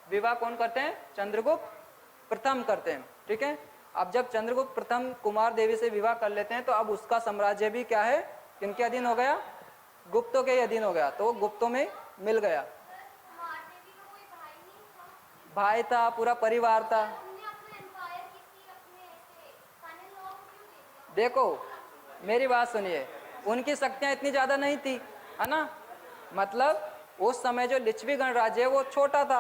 विवाह कौन करते हैं? चंद्रगुप्त प्रथम करते हैं। ठीक है, अब जब चंद्रगुप्त प्रथम कुमार देवी से विवाह कर लेते हैं तो अब उसका साम्राज्य भी क्या है, किनके अधीन हो गया? गुप्तों के अधीन हो गया। तो वो गुप्तों में मिल गया। भाई था, पूरा परिवार था। देखो मेरी बात सुनिए, उनकी शक्तियां इतनी ज्यादा नहीं थी, है ना। मतलब उस समय जो लिच्छवी गणराज्य है वो छोटा था।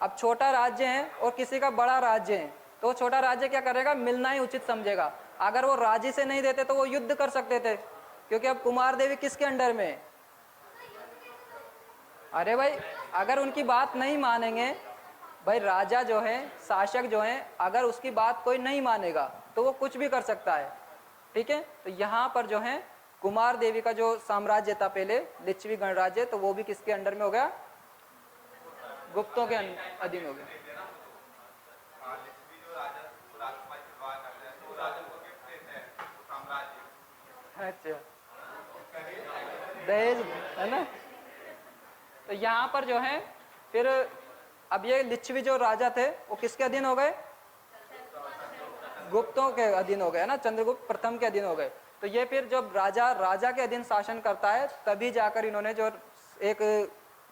अब छोटा राज्य है और किसी का बड़ा राज्य है, तो छोटा राज्य क्या करेगा? मिलना ही उचित समझेगा। अगर वो राजी से नहीं देते तो वो युद्ध कर सकते थे, क्योंकि अब कुमार देवी किसके अंडर में है? अरे भाई, अगर उनकी बात नहीं मानेंगे, भाई राजा जो है, शासक जो है, अगर उसकी बात कोई नहीं मानेगा तो वो कुछ भी कर सकता है। ठीक है, तो यहाँ पर जो है कुमार देवी का जो साम्राज्य था पहले, लिच्छवी गणराज्य, तो वो भी किसके अंडर में हो गया? गुप्तों के अधीन हो गया। अच्छा, दहेज है ना। तो यहाँ पर जो है फिर अब ये लिच्छवी जो राजा थे वो किसके अधीन हो गए? गुप्तों के अधीन हो गए ना, चंद्रगुप्त प्रथम के अधीन हो गए। तो ये फिर जब राजा के अधीन शासन करता है तभी जाकर इन्होंने जो एक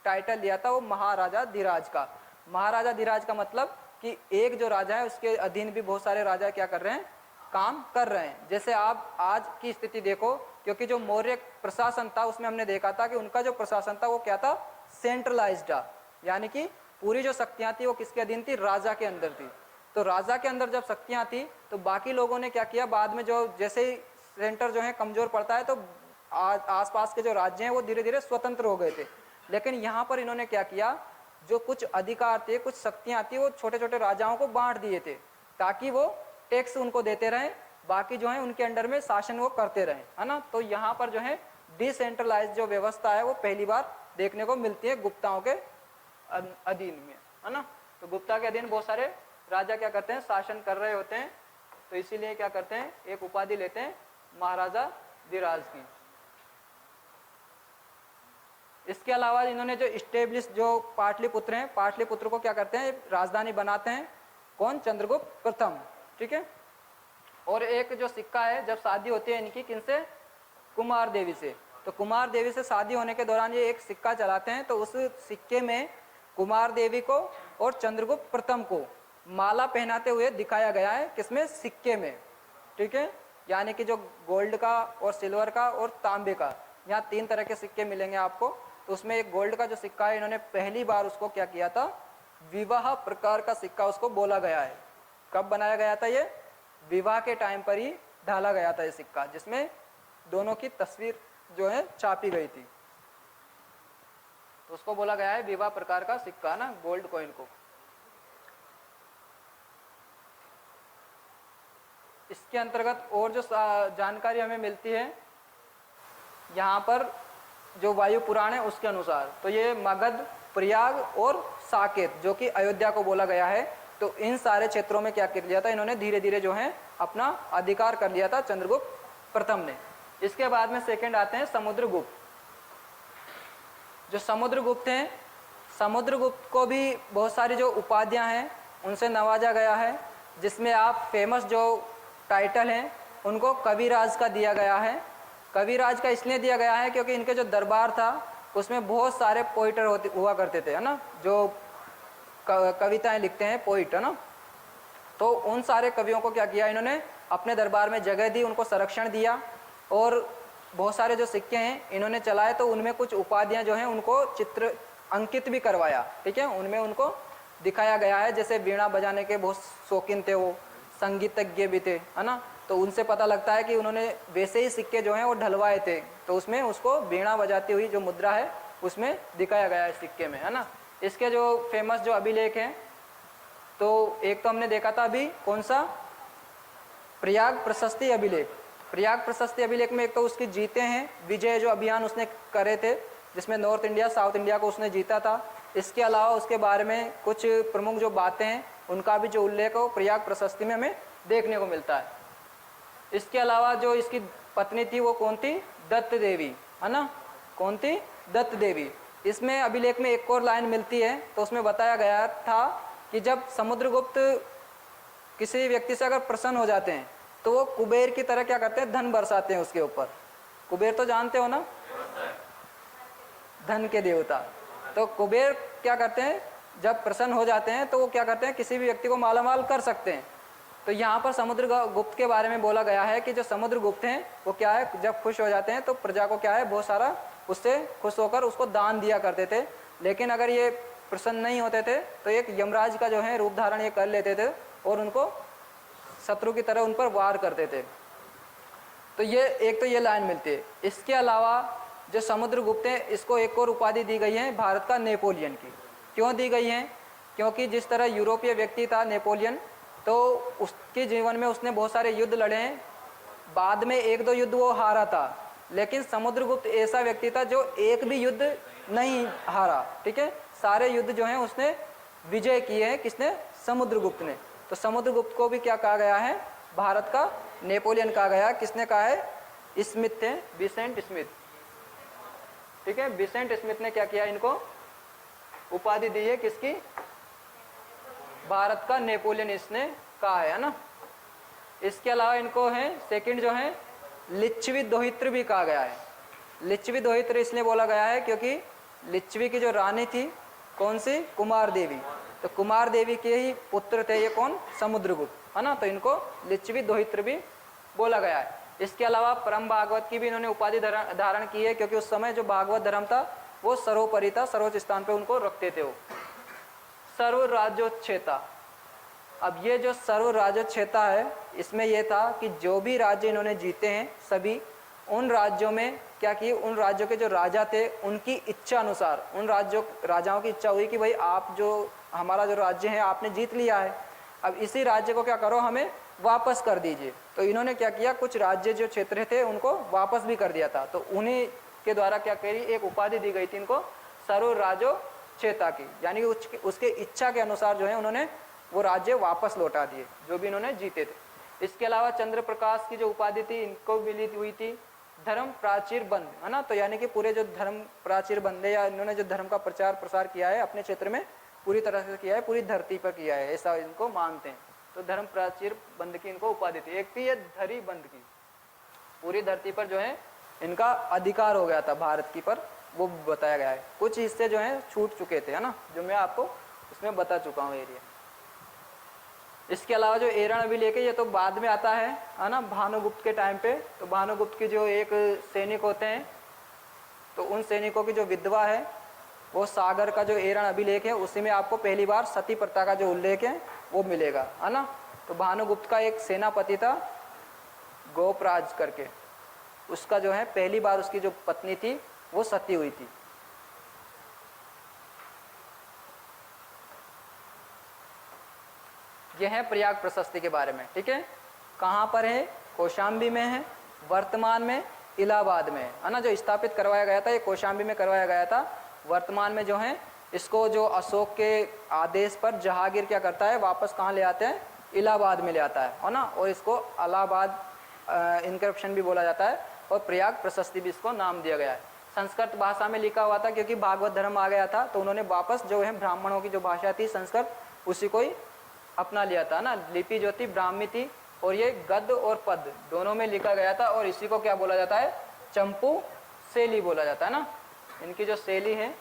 टाइटल लिया था वो महाराजा धीराज का। महाराजा धीराज का मतलब कि एक जो राजा है उसके अधीन भी बहुत सारे राजा क्या कर रहे हैं? काम कर रहे हैं। जैसे आप आज की स्थिति देखो, क्योंकि जो मौर्य प्रशासन था उसमें हमने देखा था कि उनका जो प्रशासन था वो क्या था? सेंट्रलाइज्ड था, यानी कि पूरी जो शक्तियां थी वो किसके अधीन थी? राजा के अंदर थी। तो राजा के अंदर जब शक्तियां थी तो बाकी लोगों ने क्या किया, बाद में जो जैसे ही सेंटर जो है कमजोर पड़ता है तो आसपास के जो राज्य हैं वो धीरे धीरे स्वतंत्र हो गए थे। लेकिन यहाँ पर इन्होंने क्या किया, जो कुछ अधिकार थे, कुछ शक्तियां थी, वो छोटे छोटे राजाओं को बांट दिए थे ताकि वो टैक्स उनको देते रहें, बाकी जो है उनके अंडर में शासन वो करते रहें, है ना। तो यहाँ पर जो है डिसेंट्रलाइज जो व्यवस्था है वो पहली बार देखने को मिलती है गुप्ताओं के अधीन में, है ना। तो गुप्ता के अधीन बहुत सारे राजा क्या करते हैं? शासन कर रहे होते हैं। तो इसीलिए क्या करते हैं? एक उपाधि लेते हैं महाराजा धीराज की। इसके अलावा इन्होंने जो स्टेब्लिश जो पाटलिपुत्र हैं, पाटलिपुत्र को क्या करते हैं? राजधानी बनाते हैं। कौन? चंद्रगुप्त प्रथम। ठीक है, और एक जो सिक्का है, जब शादी होती है इनकी किनसे? कुमार देवी से। तो कुमार देवी से शादी होने के दौरान ये एक सिक्का चलाते हैं, तो उस सिक्के में कुमार देवी को और चंद्रगुप्त प्रथम को माला पहनाते हुए दिखाया गया है। किसमें? सिक्के में। ठीक है, यानी कि जो गोल्ड का और सिल्वर का और तांबे का, यहाँ 3 तरह के सिक्के मिलेंगे आपको। तो उसमें एक गोल्ड का जो सिक्का है, इन्होंने पहली बार उसको क्या किया था? विवाह प्रकार का सिक्का उसको बोला गया है। कब बनाया गया था? ये विवाह के टाइम पर ही ढाला गया था ये सिक्का, जिसमें दोनों की तस्वीर जो है छापी गई थी। तो उसको बोला गया है विवाह प्रकार का सिक्का ना, गोल्ड कॉइन को। इसके अंतर्गत और जो जानकारी हमें मिलती है यहाँ पर, जो वायु पुराण है उसके अनुसार, तो ये मगध, प्रयाग और साकेत जो कि अयोध्या को बोला गया है, तो इन सारे क्षेत्रों में क्या कर लिया था इन्होंने? धीरे धीरे जो है अपना अधिकार कर लिया था चंद्रगुप्त प्रथम ने। इसके बाद में सेकंड आते हैं समुद्रगुप्त। जो समुद्रगुप्त हैं, समुद्रगुप्त को भी बहुत सारी जो उपाधियां हैं उनसे नवाजा गया है, जिसमें आप फेमस जो टाइटल हैं उनको कविराज का दिया गया है। कविराज का इसलिए दिया गया है क्योंकि इनके जो दरबार था उसमें बहुत सारे पोइटर हुआ करते थे, है ना, जो कविताएं लिखते हैं, पोइट, है ना। तो उन सारे कवियों को क्या किया इन्होंने? अपने दरबार में जगह दी, उनको संरक्षण दिया, और बहुत सारे जो सिक्के हैं इन्होंने चलाए, तो उनमें कुछ उपाधियां जो हैं उनको चित्र अंकित भी करवाया। ठीक है, उनमें उनको दिखाया गया है। जैसे वीणा बजाने के बहुत शौकीन थे वो, संगीतज्ञ भी थे, है ना। तो उनसे पता लगता है कि उन्होंने वैसे ही सिक्के जो हैं वो ढलवाए थे, तो उसमें उसको वीणा बजाती हुई जो मुद्रा है उसमें दिखाया गया है सिक्के में, है ना। इसके जो फेमस जो अभिलेख हैं, तो एक तो हमने देखा था अभी, कौन सा? प्रयाग प्रशस्ति अभिलेख। प्रयाग प्रशस्ति अभिलेख में एक तो उसकी जीते हैं, विजय जो अभियान उसने करे थे जिसमें नॉर्थ इंडिया साउथ इंडिया को उसने जीता था। इसके अलावा उसके बारे में कुछ प्रमुख जो बातें हैं उनका भी जो उल्लेख हो प्रयाग प्रशस्ति में हमें देखने को मिलता है। इसके अलावा जो इसकी पत्नी थी वो कौन थी? दत्त देवी, है ना। कौन थी? दत्त देवी। इसमें अभिलेख में एक और लाइन मिलती है, तो उसमें बताया गया था कि जब समुद्रगुप्त किसी व्यक्ति से अगर प्रसन्न हो जाते हैं तो वो कुबेर की तरह क्या करते हैं, धन बरसाते हैं उसके ऊपर। कुबेर तो जानते हो ना, धन के देवता। तो कुबेर क्या करते हैं, जब प्रसन्न हो जाते हैं तो वो क्या करते हैं, किसी भी व्यक्ति को मालामाल कर सकते हैं। तो यहाँ पर समुद्रगुप्त के बारे में बोला गया है कि जो समुद्रगुप्त हैं वो क्या है, जब खुश हो जाते हैं तो प्रजा को क्या है, बहुत सारा उससे खुश होकर उसको दान दिया करते थे। लेकिन अगर ये प्रसन्न नहीं होते थे तो एक यमराज का जो है रूप धारण ये कर लेते थे और उनको शत्रु की तरह उन पर वार करते थे। तो ये एक तो ये लाइन मिलती है। इसके अलावा जो समुद्रगुप्त है इसको एक और उपाधि दी गई है भारत का नेपोलियन की। क्यों दी गई है, क्योंकि जिस तरह यूरोपीय व्यक्ति था नेपोलियन, तो उसके जीवन में उसने बहुत सारे युद्ध लड़े हैं, बाद में एक दो युद्ध वो हारा था, लेकिन समुद्रगुप्त ऐसा व्यक्ति था जो एक भी युद्ध नहीं हारा। ठीक है, सारे युद्ध जो हैं उसने विजय किए हैं। किसने, समुद्रगुप्त ने। तो समुद्रगुप्त को भी क्या कहा गया है, भारत का नेपोलियन कहा गया। किसने कहा है, स्मिथ थे, विसेंट स्मिथ। ठीक है, विसेंट स्मिथ ने क्या किया, इनको उपाधि दी है, किसकी, भारत का नेपोलियन इसने कहा है ना। इसके अलावा इनको है सेकंड जो है लिच्छवी दोहित्र भी कहा गया है। लिच्छवी दोहित्र इसलिए बोला गया है क्योंकि लिच्छवी की जो रानी थी कौन सी, कुमार देवी। तो कुमार देवी के ही पुत्र थे ये कौन, समुद्रगुप्त, है ना। तो इनको लिच्छवी दोहित्र भी बोला गया है। इसके अलावा परम भागवत की भी इन्होंने उपाधि धारण की है, क्योंकि उस समय जो भागवत धर्म था वो सर्वोपरि था, सर्वोच्च स्थान पे उनको रखते थे वो। सर्व राज्योच्छेता। अब ये जो सर्व राज्योच्छेता है, इसमें यह था कि जो भी राज्य इन्होंने जीते हैं सभी, उन राज्यों में क्या किए, उन राज्यों के जो राजा थे उनकी इच्छा अनुसार, उन राजाओं की इच्छा हुई कि भाई आप जो हमारा जो राज्य है आपने जीत लिया है, अब इसी राज्य को क्या करो, हमें वापस कर दीजिए। तो इन्होंने क्या किया, कुछ राज्य जो क्षेत्र थे उनको वापस भी कर दिया था। तो उन्हीं के द्वारा क्या करी, एक उपाधि दी गई थी इनको सर्व राज्योच्छेता की, यानी कि उसके इच्छा के अनुसार जो है उन्होंने वो राज्य वापस लौटा दिए जो भी इन्होंने जीते थे। इसके अलावा चंद्र प्रकाश की जो उपाधि थी इनको मिली हुई थी धर्म प्राचीर बंद, है ना। तो यानी कि पूरे जो धर्म प्राचीर बंद है, या इन्होंने जो धर्म का प्रचार प्रसार किया है अपने क्षेत्र में पूरी तरह से किया है, पूरी धरती पर किया है, ऐसा इनको मानते हैं। तो धर्म प्राचीर बंद की इनको उपाधि थी। एक थी ये धरी बंद की, पूरी धरती पर जो है इनका अधिकार हो गया था भारत की पर, वो बताया गया है। कुछ हिस्से जो हैं छूट चुके थे, है ना, जो मैं आपको उसमें बता चुका हूँ एरिया। इसके अलावा जो एरण अभिलेख है ये तो बाद में आता है ना, भानुगुप्त के टाइम पे। तो भानुगुप्त की जो एक सैनिक होते हैं, तो उन सैनिकों की जो विधवा है वो सागर का जो एरण अभिलेख है उसी में आपको पहली बार सती प्रथा का जो उल्लेख है वो मिलेगा, है ना। तो भानुगुप्त का एक सेनापति था गोपराज करके, उसका जो है पहली बार उसकी जो पत्नी थी वो सती हुई थी। यह है प्रयाग प्रशस्ति के बारे में। ठीक है, कहाँ पर है, कौशाम्बी में है, वर्तमान में इलाहाबाद में है ना। जो स्थापित करवाया गया था ये कौशाम्बी में करवाया गया था। वर्तमान में जो है इसको जो अशोक के आदेश पर जहांगीर क्या करता है, वापस कहाँ ले आते हैं, इलाहाबाद में ले आता है ना। और इसको इलाहाबाद इनकरप्शन भी बोला जाता है और प्रयाग प्रशस्ति भी इसको नाम दिया गया है। संस्कृत भाषा में लिखा हुआ था क्योंकि भागवत धर्म आ गया था, तो उन्होंने वापस जो है ब्राह्मणों की जो भाषा थी संस्कृत उसी को ही अपना लिया था ना। लिपि जो थी ब्राह्मी थी और ये गद्य और पद दोनों में लिखा गया था। और इसी को क्या बोला जाता है, चंपू शैली बोला जाता है ना। इनकी जो शैली है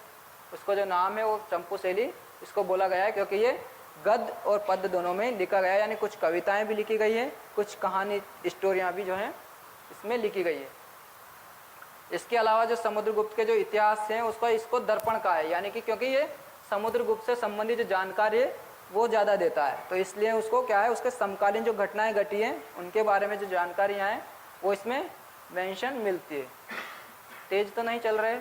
उसको जो नाम है वो चंपू शैली इसको बोला गया है, क्योंकि ये गद्य और पद दोनों में लिखा गया है। यानी कुछ कविताएं भी लिखी गई है, कुछ कहानी स्टोरियाँ भी जो हैं इसमें लिखी गई है। इसके अलावा जो समुद्रगुप्त के जो इतिहास हैं उसका इसको दर्पण का है, यानी कि क्योंकि ये समुद्रगुप्त से संबंधित जो जानकारी है वो ज़्यादा देता है, तो इसलिए उसको क्या है, उसके समकालीन जो घटनाएं घटी हैं उनके बारे में जो जानकारियाँ हैं वो इसमें मेंशन मिलती है। तेज तो नहीं चल रहे।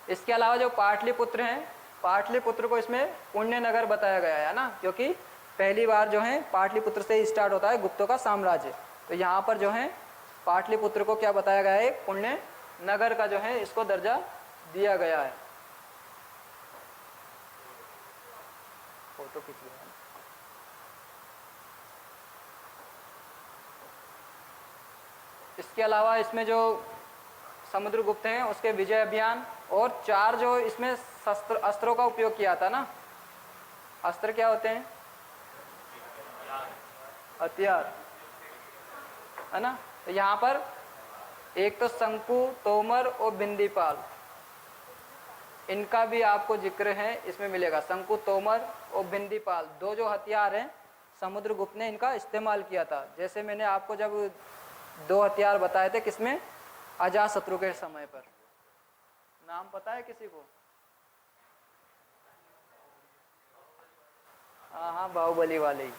इसके अलावा जो पाटलिपुत्र हैं, पाटलिपुत्र को इसमें पुण्य नगर बताया गया है ना, क्योंकि पहली बार जो है पाटलिपुत्र से ही स्टार्ट होता है गुप्तों का साम्राज्य। तो यहाँ पर जो है पाटलिपुत्र को क्या बताया गया है, पुण्य नगर का जो है इसको दर्जा दिया गया है। फोटो खींच लिया। इसके अलावा इसमें जो समुद्रगुप्त हैं उसके विजय अभियान, और 4 जो इसमें शस्त्र अस्त्रों का उपयोग किया था ना। अस्त्र क्या होते हैं? हथियार, है ना। तो यहाँ पर एक तो शंकु, तोमर और बिंदीपाल, इनका भी आपको जिक्र है इसमें मिलेगा। शंकु, तोमर और बिंदीपाल 2 जो हथियार हैं समुद्रगुप्त ने इनका इस्तेमाल किया था। जैसे मैंने आपको जब 2 हथियार बताए थे किसमें, अजातशत्रु के समय पर। नाम पता है किसी को? हाँ हाँ, बाहुबली वाले ही।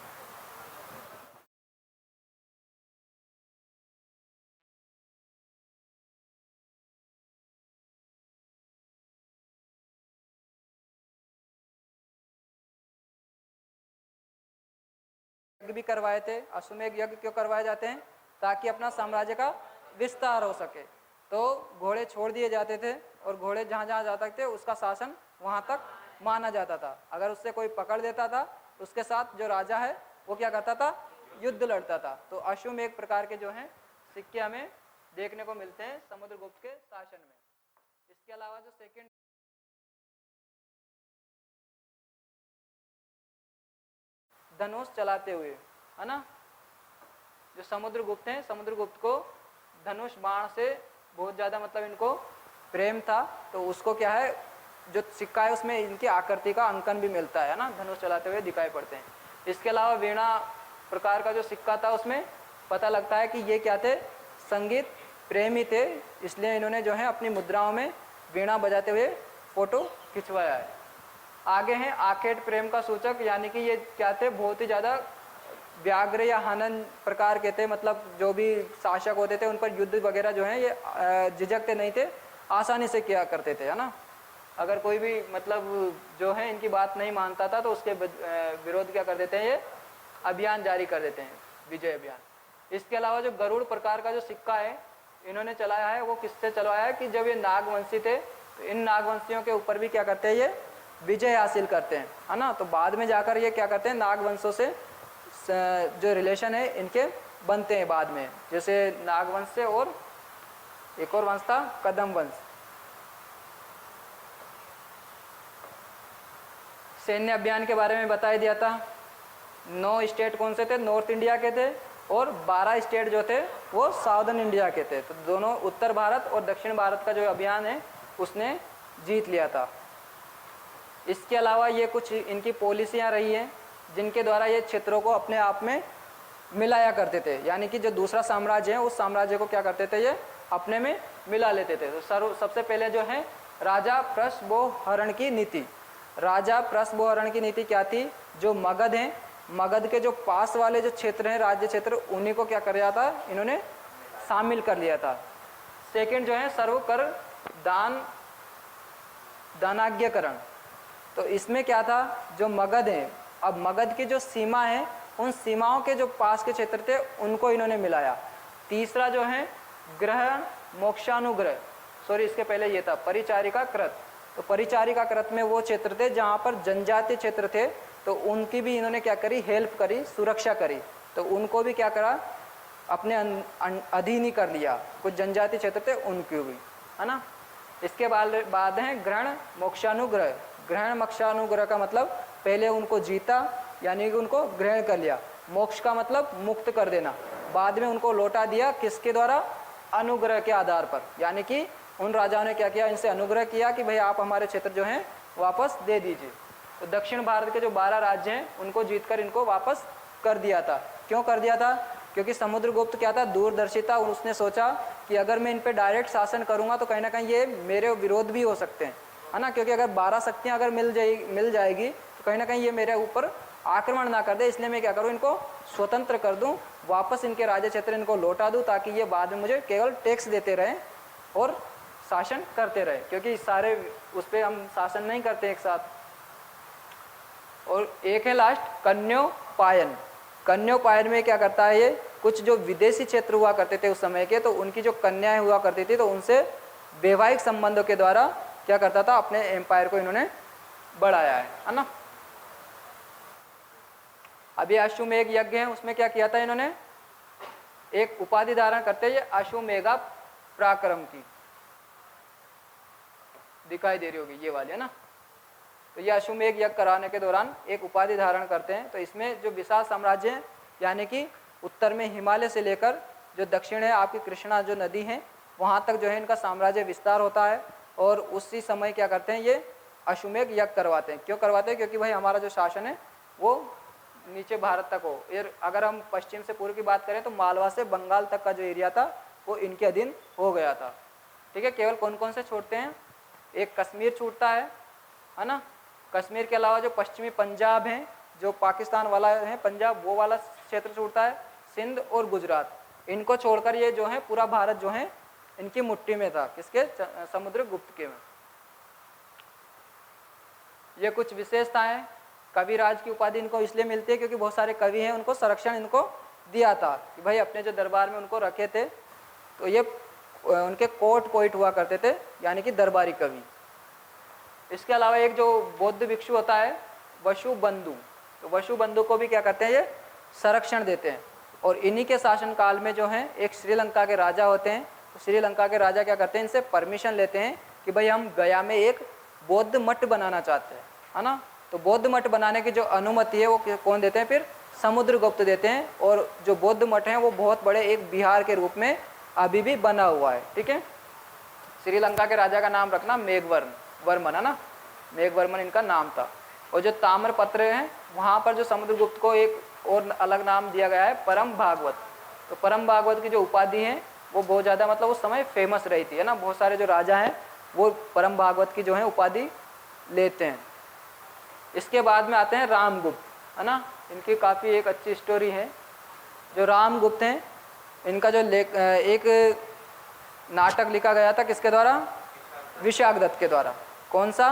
यज्ञ भी करवाए थे। अश्वमेध यज्ञ क्यों करवाए जाते हैं? ताकि अपना साम्राज्य का विस्तार हो सके। तो घोड़े छोड़ दिए जाते थे और घोड़े जहाँ जहाँ जाते थे उसका शासन वहाँ तक माना जाता था। अगर उससे कोई पकड़ देता था उसके साथ जो राजा है वो क्या करता था? युद्ध लड़ता था। तो अश्वमेध एक प्रकार के जो हैं सिक्के हमें देखने को मिलते हैं समुद्रगुप्त के शासन में। इसके अलावा जो सेकंड धनुष चलाते हुए, है ना, जो समुद्रगुप्त हैं, समुद्रगुप्त को धनुष बाण से बहुत ज़्यादा मतलब इनको प्रेम था। तो उसको क्या है, जो सिक्का है उसमें इनकी आकृति का अंकन भी मिलता है ना, धनुष चलाते हुए दिखाई पड़ते हैं। इसके अलावा वीणा प्रकार का जो सिक्का था उसमें पता लगता है कि ये क्या थे, संगीत प्रेमी थे, इसलिए इन्होंने जो है अपनी मुद्राओं में वीणा बजाते हुए फोटो खिंचवाया है। आगे हैं आखेट प्रेम का सूचक, यानी कि ये क्या थे, बहुत ही ज़्यादा व्याघ्र या हनन प्रकार के थे। मतलब जो भी शासक होते थे उन पर युद्ध वगैरह जो है ये झिझकते नहीं थे, आसानी से किया करते थे, है ना। अगर कोई भी मतलब जो है इनकी बात नहीं मानता था तो उसके विरोध क्या कर देते हैं, ये अभियान जारी कर देते हैं, विजय अभियान। इसके अलावा जो गरुड़ प्रकार का जो सिक्का है इन्होंने चलाया है, वो किससे चलवाया है कि जब ये नागवंशी थे तो इन नागवंशियों के ऊपर भी क्या करते हैं, ये विजय हासिल करते हैं, है ना। तो बाद में जाकर ये क्या करते हैं, नागवंशों से जो रिलेशन है इनके बनते हैं बाद में। जैसे नागवंश से और एक और वंश था कदम वंश। सैन्य अभियान के बारे में बता दिया था। 9 स्टेट कौन से थे, नॉर्थ इंडिया के थे, और 12 स्टेट जो थे वो साउदर्न इंडिया के थे। तो दोनों उत्तर भारत और दक्षिण भारत का जो अभियान है उसने जीत लिया था। इसके अलावा ये कुछ इनकी पॉलिसियाँ रही हैं जिनके द्वारा ये क्षेत्रों को अपने आप में मिलाया करते थे, यानी कि जो दूसरा साम्राज्य है उस साम्राज्य को क्या करते थे, ये अपने में मिला लेते थे। तो सबसे पहले जो है राजा प्रसबोहरण की नीति। राजा प्रसबोहरण की नीति क्या थी, जो मगध हैं, मगध के जो पास वाले जो क्षेत्र हैं, राज्य क्षेत्र, उन्हीं को क्या कर दिया था, इन्होंने शामिल कर लिया था। सेकंड जो है सर्वकर दान दानाज्ञाकरण। तो इसमें क्या था, जो मगध है, अब मगध की जो सीमा है उन सीमाओं के जो पास के क्षेत्र थे उनको इन्होंने मिलाया। तीसरा जो है ग्रह मोक्षानुग्रह, सॉरी इसके पहले ये था परिचारिका कृत। तो परिचारिका कृत में वो क्षेत्र थे जहाँ पर जनजातीय क्षेत्र थे, तो उनकी भी इन्होंने क्या करी, हेल्प करी, सुरक्षा करी। तो उनको भी क्या करा, अपने अधीन ही कर लिया। कुछ जनजातीय क्षेत्र थे उनको भी, है ना। इसके बाद है ग्रहण मोक्षानुग्रह। ग्रहण मोक्षानुग्रह का मतलब पहले उनको जीता, यानी कि उनको ग्रहण कर लिया। मोक्ष का मतलब मुक्त कर देना, बाद में उनको लौटा दिया, किसके द्वारा, अनुग्रह के आधार पर। यानी कि उन राजाओं ने क्या किया, इनसे अनुग्रह किया कि भाई आप हमारे क्षेत्र जो हैं वापस दे दीजिए। तो दक्षिण भारत के जो 12 राज्य हैं उनको जीतकर इनको वापस कर दिया था। क्यों कर दिया था, क्योंकि समुद्रगुप्त क्या था, दूरदर्शी था। उसने सोचा कि अगर मैं इन पे डायरेक्ट शासन करूंगा तो कहीं ना कहीं ये मेरे विरोध भी हो सकते हैं, है ना। क्योंकि अगर 12 शक्तियाँ अगर मिल जाएगी तो कहीं ना कहीं ये मेरे ऊपर आक्रमण ना कर दे, इसलिए मैं क्या करूँ, इनको स्वतंत्र कर दूँ, वापस इनके राज्य क्षेत्र इनको लौटा दूँ, ताकि ये बाद में मुझे केवल टैक्स देते रहें और शासन करते रहे, क्योंकि सारे उस पर हम शासन नहीं करते एक साथ। और एक है लास्ट कन्योपायन। कन्योपायन में क्या करता है, ये कुछ जो विदेशी क्षेत्र हुआ करते थे उस समय के, तो उनकी जो कन्याएं हुआ करती थी तो उनसे वैवाहिक संबंधों के द्वारा क्या करता था, अपने एम्पायर को इन्होंने बढ़ाया है ना। अभी अश्वमेघ यज्ञ है, उसमें क्या किया था इन्होंने, एक उपाधि धारण करते हैं अश्वमेधा पराक्रम की। दिखाई दे रही होगी, ये वाली है ना। तो ये अश्वमेध यज्ञ कराने के दौरान एक उपाधि धारण करते हैं। तो इसमें जो विशाल साम्राज्य है, यानी कि उत्तर में हिमालय से लेकर जो दक्षिण है आपकी कृष्णा जो नदी है, वहाँ तक जो है इनका साम्राज्य विस्तार होता है। और उसी समय क्या करते हैं, ये अश्वमेध यज्ञ करवाते हैं। क्यों करवाते हैं? क्योंकि भाई हमारा जो शासन है वो नीचे भारत तक हो। अगर हम पश्चिम से पूर्व की बात करें तो मालवा से बंगाल तक का जो एरिया था वो इनके अधीन हो गया था। ठीक है, केवल कौन कौन से छोड़ते हैं, एक कश्मीर छूटता है ना। कश्मीर के अलावा जो पश्चिमी पंजाब है, जो पाकिस्तान वाला है पंजाब, वो वाला क्षेत्र छूटता है, सिंध और गुजरात। इनको छोड़कर ये जो है पूरा भारत जो है इनकी मुट्ठी में था, किसके? समुद्रगुप्त के में। ये कुछ विशेषताएं। कविराज की उपाधि इनको इसलिए मिलती है क्योंकि बहुत सारे कवि हैं, उनको संरक्षण इनको दिया था कि भाई अपने जो दरबार में उनको रखे थे, तो ये उनके कोर्ट पोइट हुआ करते थे, यानी कि दरबारी कवि। इसके अलावा एक जो बौद्ध भिक्षु होता है वसु बंधु, तो वसु बंधु को भी क्या करते हैं, ये संरक्षण देते हैं। और इन्हीं के शासनकाल में जो है एक श्रीलंका के राजा होते हैं। तो श्रीलंका के राजा क्या करते हैं, इनसे परमिशन लेते हैं कि भाई हम गया में एक बौद्ध मठ बनाना चाहते हैं, है ना। तो बौद्ध मठ बनाने की जो अनुमति है वो कौन देते हैं, फिर समुद्रगुप्त देते हैं। और जो बौद्ध मठ हैं वो बहुत बड़े एक विहार के रूप में अभी भी बना हुआ है। ठीक है, श्रीलंका के राजा का नाम रखना वर्मन है ना, मेघवर्मन इनका नाम था। और जो ताम्रपत्र हैं वहाँ पर जो समुद्रगुप्त को एक और अलग नाम दिया गया है, परम भागवत। तो परम भागवत की जो उपाधि है वो बहुत ज़्यादा मतलब उस समय फेमस रही थी, है ना। बहुत सारे जो राजा हैं वो परम भागवत की जो है उपाधि लेते हैं। इसके बाद में आते हैं रामगुप्त, है ना। इनकी काफ़ी एक अच्छी स्टोरी है। जो रामगुप्त हैं इनका जो एक नाटक लिखा गया था किसके द्वारा, विशाखदत्त के द्वारा। कौन सा?